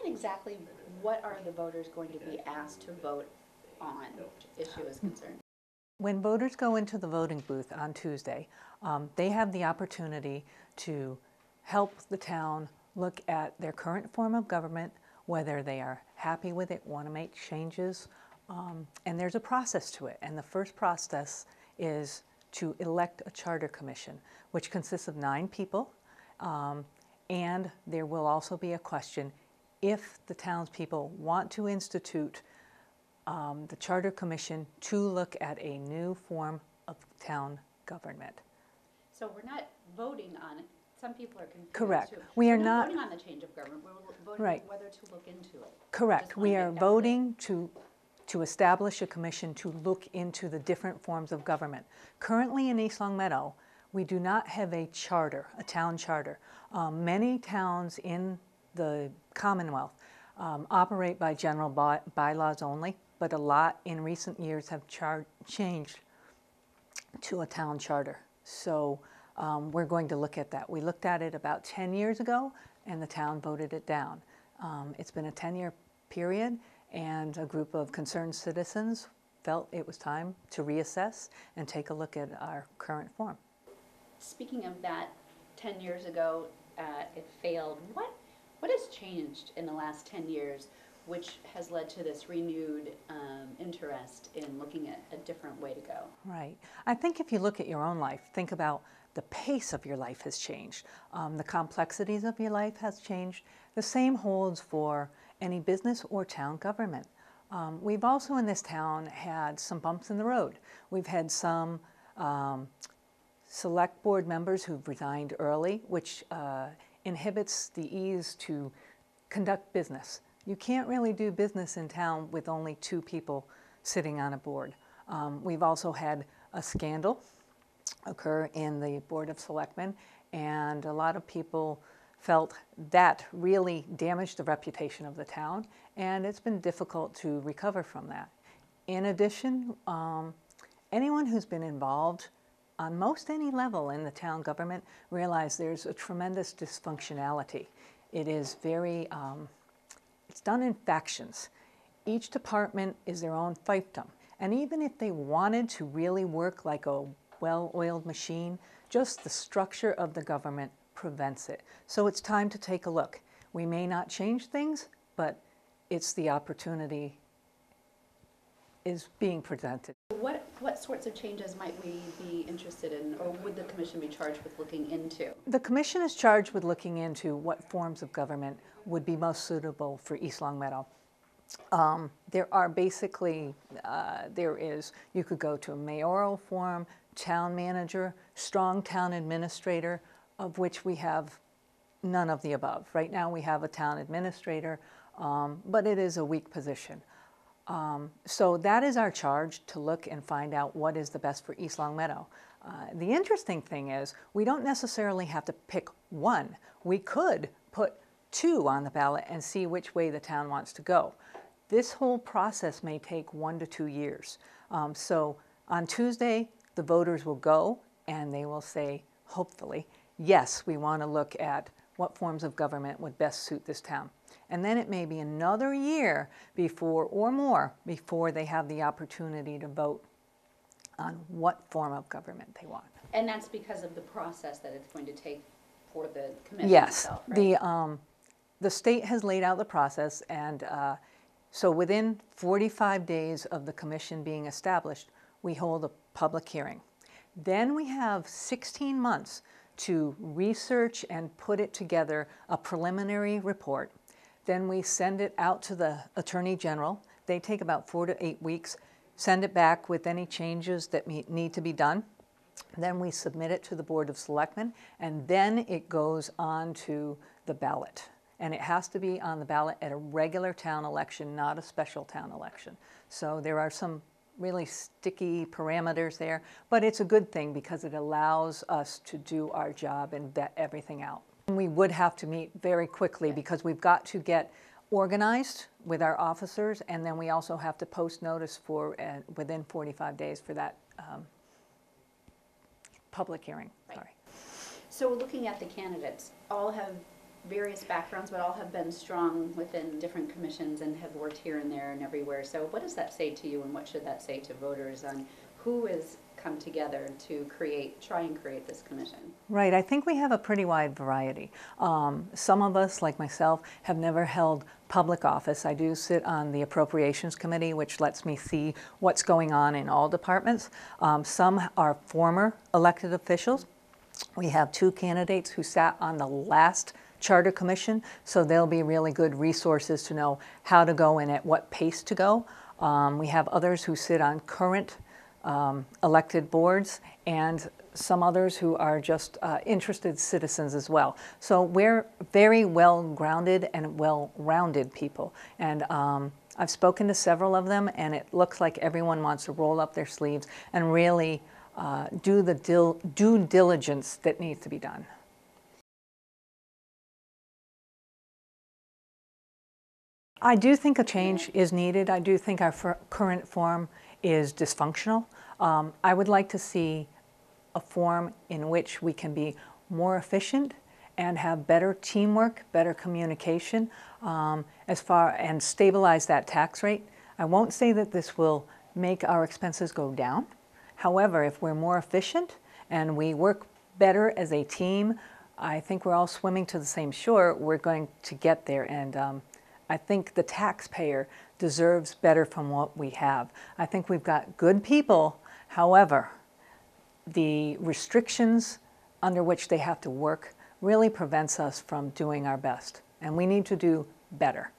exactly what are the voters going to be asked to vote on, which issue is concerned? When voters go into the voting booth on Tuesday, they have the opportunity to help the town look at their current form of government, whether they are happy with it, want to make changes, and there's a process to it. And the first process is to elect a charter commission, which consists of 9 people, and there will also be a question if the townspeople want to institute the Charter Commission to look at a new form of town government. So we're not voting on it. Some people are confused. Correct. Too. We are We're not voting on the change of government. We're voting right. on whether to look into it. Correct. We are voting to establish a commission to look into the different forms of government. Currently in East Longmeadow, we do not have a charter, a town charter. Many towns in the Commonwealth operate by general bylaws only, but a lot in recent years have changed to a town charter. So we're going to look at that. We looked at it about 10 years ago, and the town voted it down. It's been a 10-year period, and a group of concerned citizens felt it was time to reassess and take a look at our current form. Speaking of that, 10 years ago, it failed. What has changed in the last 10 years which has led to this renewed interest in looking at a different way to go? Right. I think if you look at your own life, think about the pace of your life has changed. The complexities of your life has changed. The same holds for any business or town government. We've also in this town had some bumps in the road. We've had some select board members who've resigned early, which inhibits the ease to conduct business. You can't really do business in town with only 2 people sitting on a board. We've also had a scandal occur in the Board of Selectmen, and a lot of people felt that really damaged the reputation of the town, and it's been difficult to recover from that. In addition, anyone who's been involved on most any level in the town government realize there's a tremendous dysfunctionality. It is very, it's done in factions. Each department is their own fiefdom. And even if they wanted to really work like a well-oiled machine, just the structure of the government prevents it. So it's time to take a look. We may not change things, but it's the opportunity is being presented. What sorts of changes might we be interested in, or would the commission be charged with looking into? The commission is charged with looking into what forms of government would be most suitable for East Longmeadow. There are basically, you could go to a mayoral form, town manager, strong town administrator, of which we have none of the above. Right now we have a town administrator, but it is a weak position. So that is our charge, to look and find out what is the best for East Longmeadow. The interesting thing is we don't necessarily have to pick one. We could put 2 on the ballot and see which way the town wants to go. This whole process may take 1 to 2 years. So on Tuesday, the voters will go and they will say, hopefully, yes, we want to look at what forms of government would best suit this town. And then it may be another year before, or more, before they have the opportunity to vote on what form of government they want. And that's because of the process that it's going to take for the commission itself, right? Yes. The state has laid out the process, and so within 45 days of the commission being established, we hold a public hearing. Then we have 16 months to research and put it together, a preliminary report. Then we send it out to the Attorney General. They take about 4 to 8 weeks, send it back with any changes that need to be done. Then we submit it to the Board of Selectmen, and then it goes on to the ballot. And it has to be on the ballot at a regular town election, not a special town election. So there are some really sticky parameters there, but it's a good thing because it allows us to do our job and vet everything out. We would have to meet very quickly because we've got to get organized with our officers, and then we also have to post notice for within 45 days for that public hearing. Right. Sorry. So looking at the candidates, all have various backgrounds, but all have been strong within different commissions and have worked here and there and everywhere. So what does that say to you, and what should that say to voters on who has come together to try and create this commission? Right, I think we have a pretty wide variety. Some of us, like myself, have never held public office. I do sit on the Appropriations Committee, which lets me see what's going on in all departments. Some are former elected officials. We have 2 candidates who sat on the last Charter Commission, so they'll be really good resources to know how to go and at what pace to go. We have others who sit on current elected boards, and some others who are just interested citizens as well. So we're very well-grounded and well-rounded people. And I've spoken to several of them, and it looks like everyone wants to roll up their sleeves and really do the due diligence that needs to be done. I do think a change is needed. I do think our current form is dysfunctional. I would like to see a form in which we can be more efficient and have better teamwork, better communication, and stabilize that tax rate. I won't say that this will make our expenses go down. However, if we're more efficient and we work better as a team, I think we're all swimming to the same shore. We're going to get there, and I think the taxpayer deserves better from what we have. I think we've got good people. However, the restrictions under which they have to work really prevents us from doing our best, and we need to do better.